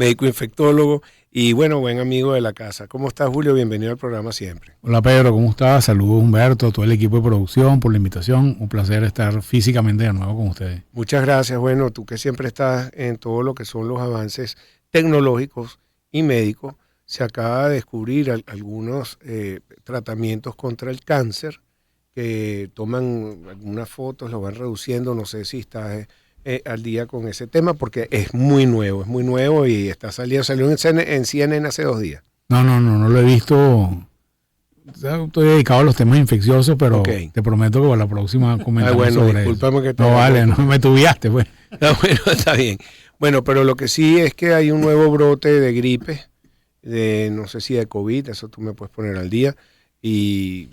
médico infectólogo y bueno, buen amigo de la casa. ¿Cómo estás, Julio? Bienvenido al programa siempre. Hola Pedro, ¿cómo estás? Saludos Humberto, todo el equipo de producción por la invitación. Un placer estar físicamente de nuevo con ustedes. Muchas gracias. Bueno, tú que siempre estás en todo lo que son los avances tecnológicos y médicos, se acaba de descubrir algunos tratamientos contra el cáncer que toman algunas fotos, lo van reduciendo, no sé si estás al día con ese tema porque es muy nuevo y está salió en CNN hace 2 días. No lo he visto. Estoy dedicado a los temas infecciosos, pero te prometo que para la próxima comentamos sobre eso. Que no vale, no me tuviaste, pues. No, bueno, está bien. Bueno, pero lo que sí es que hay un nuevo brote de gripe, no sé si de COVID, eso tú me puedes poner al día, y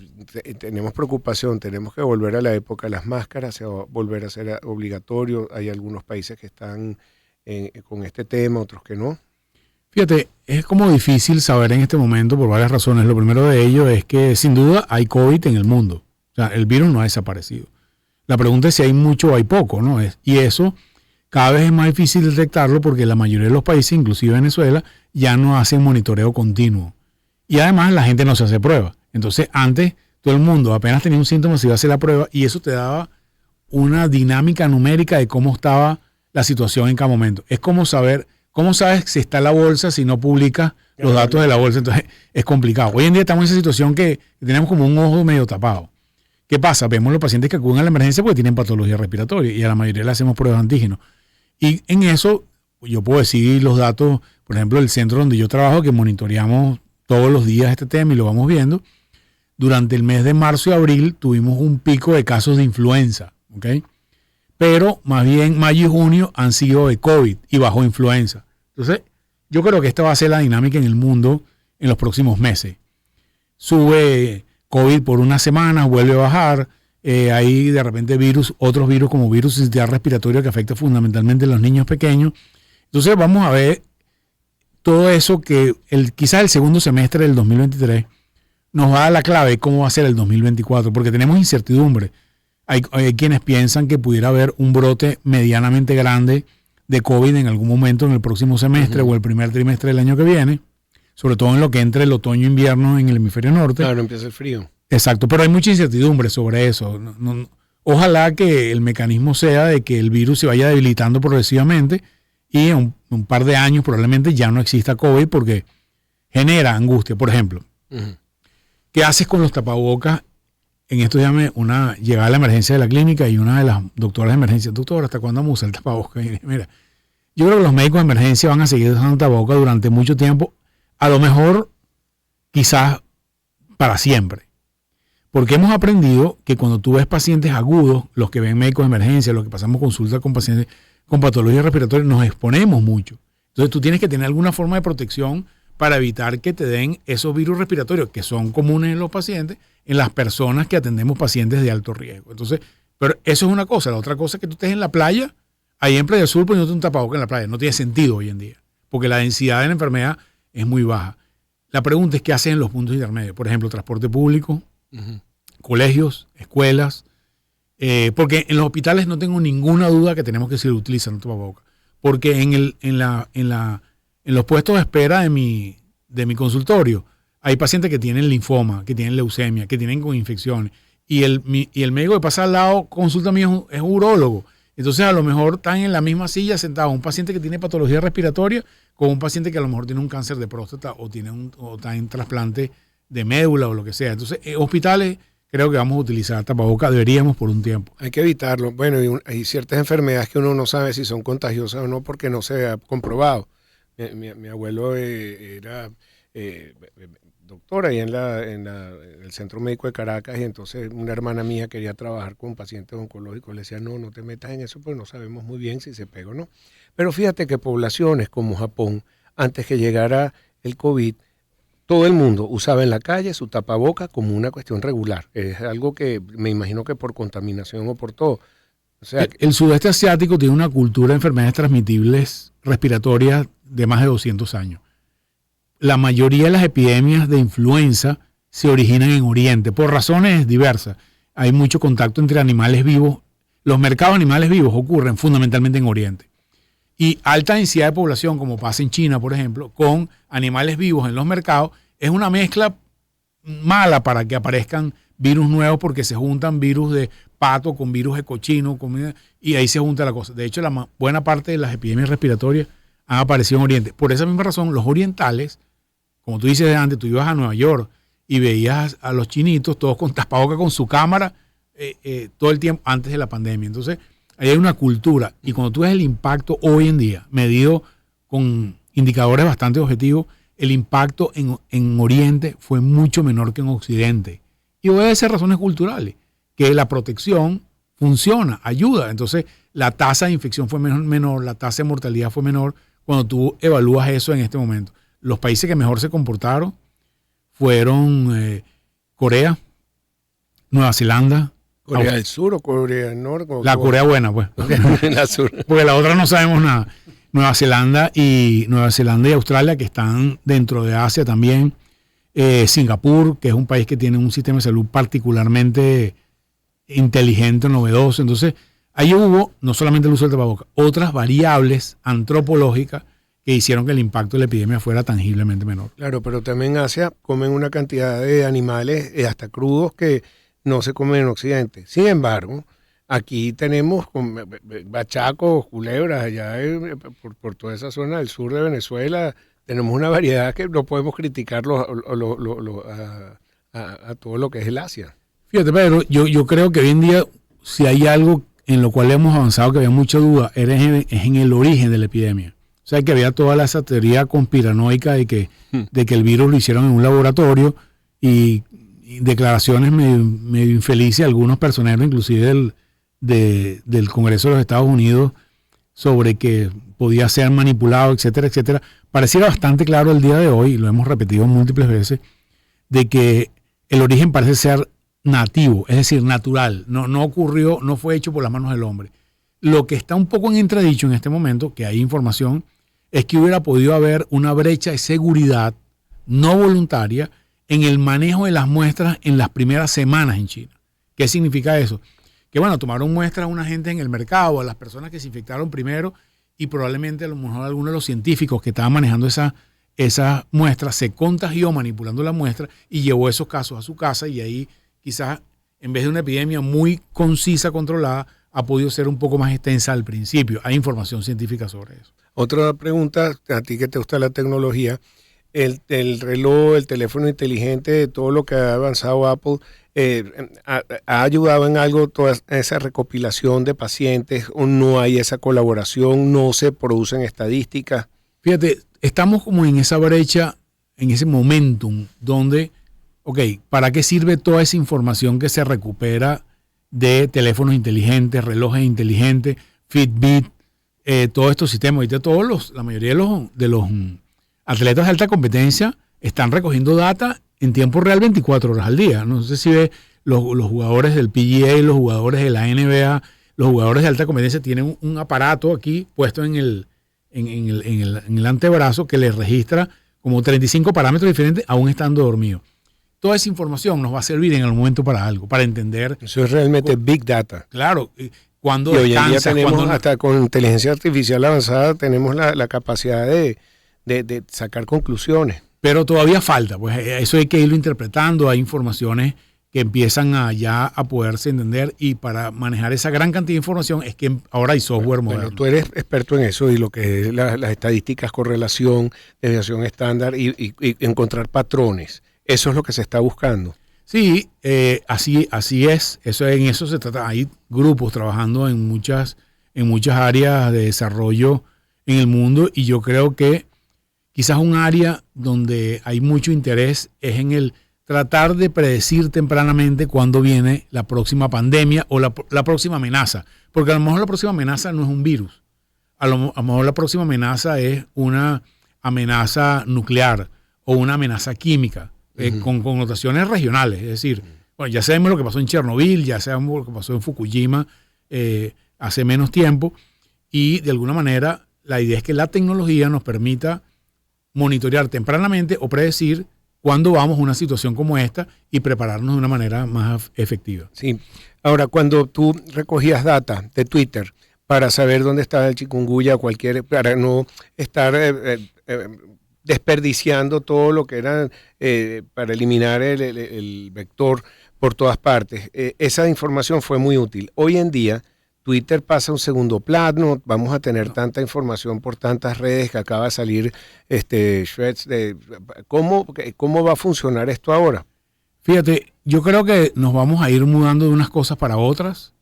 tenemos preocupación, tenemos que volver a la época de las máscaras, se va a volver a ser obligatorio. Hay algunos países que están con este tema, otros que no. Fíjate, es como difícil saber en este momento por varias razones. Lo primero de ello es que sin duda hay COVID en el mundo. O sea, el virus no ha desaparecido. La pregunta es si hay mucho o hay poco, ¿no? Y eso cada vez es más difícil detectarlo porque la mayoría de los países, inclusive Venezuela, ya no hacen monitoreo continuo. Y además la gente no se hace pruebas. Entonces antes todo el mundo apenas tenía un síntoma se iba a hacer la prueba y eso te daba una dinámica numérica de cómo estaba la situación en cada momento. Es como saber, ¿cómo sabes si está en la bolsa si no publicas los datos de la bolsa? Entonces es complicado. Hoy en día estamos en esa situación que tenemos como un ojo medio tapado. ¿Qué pasa? Vemos los pacientes que acuden a la emergencia porque tienen patología respiratoria y a la mayoría le hacemos pruebas de antígenos. Y en eso yo puedo decir los datos, por ejemplo, el centro donde yo trabajo, que monitoreamos todos los días este tema y lo vamos viendo. Durante el mes de marzo y abril tuvimos un pico de casos de influenza, ¿ok? Pero más bien mayo y junio han sido de COVID y bajo influenza. Entonces, yo creo que esta va a ser la dinámica en el mundo en los próximos meses. Sube COVID por una semana, vuelve a bajar. Hay de repente otros virus como virus sincitial respiratorio que afecta fundamentalmente a los niños pequeños. Entonces, vamos a ver todo eso que quizás el segundo semestre del 2023 nos va a dar la clave de cómo va a ser el 2024, porque tenemos incertidumbre. Hay quienes piensan que pudiera haber un brote medianamente grande de COVID en algún momento en el próximo semestre o el primer trimestre del año que viene, sobre todo en lo que entre el otoño-invierno en el hemisferio norte. Claro, empieza el frío. Exacto, pero hay mucha incertidumbre sobre eso. Ojalá que el mecanismo sea de que el virus se vaya debilitando progresivamente y en un par de años probablemente ya no exista COVID porque genera angustia. Por ejemplo, ¿qué haces con los tapabocas? En esto llegaba a la emergencia de la clínica y una de las doctoras de emergencia, doctora, ¿hasta cuándo vamos a usar el tapabocas? Y mira, yo creo que los médicos de emergencia van a seguir usando tapabocas durante mucho tiempo, a lo mejor quizás para siempre. Porque hemos aprendido que cuando tú ves pacientes agudos, los que ven médicos de emergencia, los que pasamos consultas con pacientes con patologías respiratorias, nos exponemos mucho. Entonces tú tienes que tener alguna forma de protección para evitar que te den esos virus respiratorios que son comunes en los pacientes, en las personas que atendemos pacientes de alto riesgo. Entonces, pero eso es una cosa. La otra cosa es que tú estés en la playa, ahí en Playa Sur, poniéndote un tapabocas en la playa. No tiene sentido hoy en día, porque la densidad de la enfermedad es muy baja. La pregunta es qué hacen en los puntos intermedios. Por ejemplo, transporte público, colegios, escuelas, porque en los hospitales no tengo ninguna duda que tenemos que seguir utilizando tapabocas. Porque en los puestos de espera de mi consultorio hay pacientes que tienen linfoma, que tienen leucemia, que tienen con infecciones. Y el médico que pasa al lado, consulta mío, es urólogo. Entonces a lo mejor están en la misma silla sentado un paciente que tiene patología respiratoria con un paciente que a lo mejor tiene un cáncer de próstata o está en trasplante de médula o lo que sea. Entonces hospitales creo que vamos a utilizar tapabocas, deberíamos por un tiempo. Hay que evitarlo. Bueno, hay ciertas enfermedades que uno no sabe si son contagiosas o no porque no se ha comprobado. Mi abuelo era doctor ahí en el Centro Médico de Caracas y entonces una hermana mía quería trabajar con pacientes oncológicos. Le decía, no te metas en eso porque no sabemos muy bien si se pega o no. Pero fíjate que poblaciones como Japón, antes que llegara el COVID, todo el mundo usaba en la calle su tapaboca como una cuestión regular. Es algo que me imagino que por contaminación o por todo. O sea, el sudeste asiático tiene una cultura de enfermedades transmitibles respiratorias de más de 200 años. La mayoría de las epidemias de influenza se originan en Oriente por razones diversas. Hay mucho contacto entre animales vivos. Los mercados de animales vivos ocurren fundamentalmente en Oriente. y alta densidad de población, como pasa en China, por ejemplo, con animales vivos en los mercados, es una mezcla mala para que aparezcan virus nuevos, porque se juntan virus de pato con virus de cochino, y ahí se junta la cosa. De hecho, la buena parte de las epidemias respiratorias han aparecido en Oriente. Por esa misma razón, los orientales, como tú dices de antes, tú ibas a Nueva York y veías a los chinitos todos con tapabocas con su cámara todo el tiempo antes de la pandemia. Entonces, ahí hay una cultura. Y cuando tú ves el impacto hoy en día, medido con indicadores bastante objetivos, el impacto en Oriente fue mucho menor que en Occidente. Y obedece a razones culturales, que la protección funciona, ayuda. Entonces, la tasa de infección fue menor, la tasa de mortalidad fue menor cuando tú evalúas eso en este momento. Los países que mejor se comportaron fueron Corea, Nueva Zelanda. ¿Corea del Sur o Corea del Norte? La Corea buena, pues. La sur. Porque la otra no sabemos nada. Nueva Zelanda y Australia, que están dentro de Asia también. Singapur, que es un país que tiene un sistema de salud particularmente inteligente, novedoso. Entonces, ahí hubo no solamente el uso del tapabocas, otras variables antropológicas que hicieron que el impacto de la epidemia fuera tangiblemente menor. Claro, pero también en Asia comen una cantidad de animales, hasta crudos, que no se comen en Occidente. Sin embargo, aquí tenemos bachacos, culebras, allá por toda esa zona del sur de Venezuela, tenemos una variedad que no podemos criticar a todo lo que es el Asia. Fíjate, Pedro, yo creo que hoy en día, si hay algo en lo cual hemos avanzado, que había mucha duda, es en el origen de la epidemia. O sea, que había toda esa teoría conspiranoica de que el virus lo hicieron en un laboratorio y declaraciones medio infelices de algunos personeros, inclusive del Congreso de los Estados Unidos, sobre que podía ser manipulado, etcétera, etcétera. Pareciera bastante claro el día de hoy, y lo hemos repetido múltiples veces, de que el origen parece ser nativo, es decir, natural. No ocurrió, no fue hecho por las manos del hombre. Lo que está un poco en entredicho en este momento, que hay información, es que hubiera podido haber una brecha de seguridad no voluntaria en el manejo de las muestras en las primeras semanas en China. ¿Qué significa eso? Que bueno, tomaron muestras a una gente en el mercado, a las personas que se infectaron primero, y probablemente a lo mejor alguno de los científicos que estaban manejando esa muestra se contagió manipulando la muestra y llevó esos casos a su casa, y ahí quizás en vez de una epidemia muy concisa, controlada, ha podido ser un poco más extensa al principio. Hay información científica sobre eso. Otra pregunta, a ti que te gusta la tecnología, el reloj, el teléfono inteligente, todo lo que ha avanzado Apple, ¿ha ayudado en algo toda esa recopilación de pacientes? ¿O no hay esa colaboración? ¿No se producen estadísticas? Fíjate, estamos como en esa brecha, en ese momentum donde, ¿para qué sirve toda esa información que se recupera de teléfonos inteligentes, relojes inteligentes, Fitbit, todos estos sistemas? Ahorita la mayoría de los atletas de alta competencia están recogiendo data en tiempo real 24 horas al día. No sé si ves los jugadores del PGA, los jugadores de la NBA, los jugadores de alta competencia tienen un aparato aquí puesto en el antebrazo que les registra como 35 parámetros diferentes aún estando dormidos. Toda esa información nos va a servir en algún momento para algo, para entender. Eso es realmente Big Data. Claro. Cuando hoy en día tenemos, hasta con inteligencia artificial avanzada, tenemos la capacidad de sacar conclusiones. Pero todavía falta, pues eso hay que irlo interpretando. Hay informaciones que empiezan ya a poderse entender, y para manejar esa gran cantidad de información es que ahora hay software moderno. Bueno, tú eres experto en eso y lo que es las estadísticas, correlación, desviación estándar y encontrar patrones. Eso es lo que se está buscando. Sí, así es. En eso se trata. Hay grupos trabajando en muchas áreas de desarrollo en el mundo, y yo creo que quizás un área donde hay mucho interés es en el tratar de predecir tempranamente cuándo viene la próxima pandemia o la próxima amenaza. Porque a lo mejor la próxima amenaza no es un virus. A lo mejor la próxima amenaza es una amenaza nuclear o una amenaza química, con connotaciones regionales. Es decir, bueno, ya sabemos lo que pasó en Chernobyl, ya sabemos lo que pasó en Fukushima hace menos tiempo, y de alguna manera la idea es que la tecnología nos permita monitorear tempranamente o predecir cuándo vamos a una situación como esta y prepararnos de una manera más efectiva. Sí. Ahora, cuando tú recogías data de Twitter, para saber dónde está el chikungunya, para no estar desperdiciando todo lo que era para eliminar el vector por todas partes. Esa información fue muy útil. Hoy en día, Twitter pasa a un segundo plano, vamos a tener tanta información por tantas redes que acaba de salir threads de ¿cómo va a funcionar esto ahora? Fíjate, yo creo que nos vamos a ir mudando de unas cosas para otras.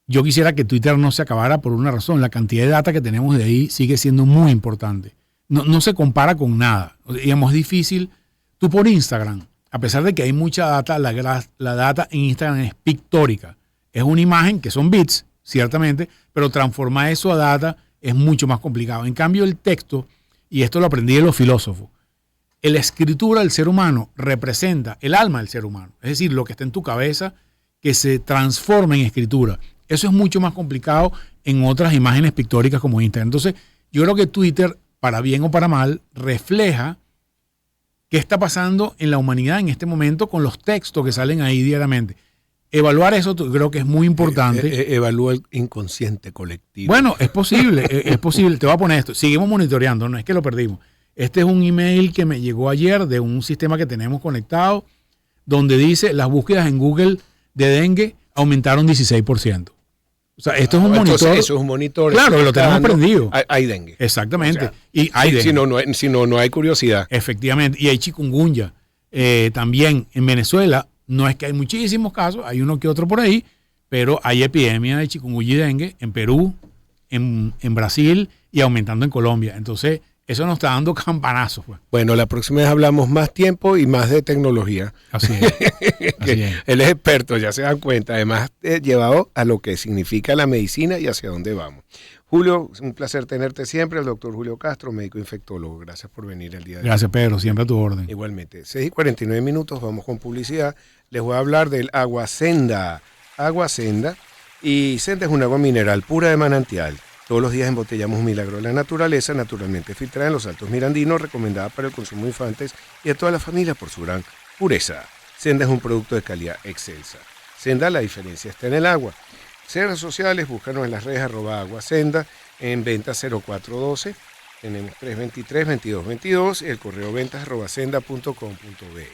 Yo quisiera que Twitter no se acabara por una razón. La cantidad de data que tenemos de ahí sigue siendo muy importante. No se compara con nada. Digamos, es difícil. Tú por Instagram, a pesar de que hay mucha data, la data en Instagram es pictórica. Es una imagen que son bits, ciertamente, pero transformar eso a data es mucho más complicado. En cambio, el texto, y esto lo aprendí de los filósofos, la escritura del ser humano representa el alma del ser humano. Es decir, lo que está en tu cabeza que se transforma en escritura. Eso es mucho más complicado en otras imágenes pictóricas como Instagram. Entonces, yo creo que Twitter, para bien o para mal, refleja qué está pasando en la humanidad en este momento con los textos que salen ahí diariamente. Evaluar eso creo que es muy importante. Evalúa el inconsciente colectivo. Bueno, es posible, es posible. Te voy a poner esto. Seguimos monitoreando, no es que lo perdimos. Este es un email que me llegó ayer de un sistema que tenemos conectado donde dice las búsquedas en Google de dengue aumentaron 16%. O sea, esto es un monitor. Entonces, eso es un monitor. Claro, lo tenemos prendido. Hay dengue. Exactamente. O sea, y hay dengue. Si no hay curiosidad. Efectivamente. Y hay chikungunya. También en Venezuela, no es que hay muchísimos casos, hay uno que otro por ahí, pero hay epidemia de chikungunya y dengue en Perú, en Brasil y aumentando en Colombia. Entonces, eso nos está dando campanazos. Pues. Bueno, la próxima vez hablamos más tiempo y más de tecnología. Así es. Así es. Él es experto, ya se dan cuenta. Además, llevado a lo que significa la medicina y hacia dónde vamos. Julio, es un placer tenerte siempre. El doctor Julio Castro, médico infectólogo. Gracias por venir el día de hoy. Gracias, Pedro. Siempre a tu orden. Igualmente. 6:49, vamos con publicidad. Les voy a hablar del agua Senda. Agua Senda. Y Senda es un agua mineral pura de manantial. Todos los días embotellamos un milagro de la naturaleza, naturalmente filtrada en los Altos Mirandinos, recomendada para el consumo de infantes y a toda la familia por su gran pureza. Senda es un producto de calidad excelsa. Senda, la diferencia está en el agua. Redes sociales, búscanos en las redes @aguasenda, en ventas 0412, tenemos 323-2222 y el correo ventas@senda.com.be.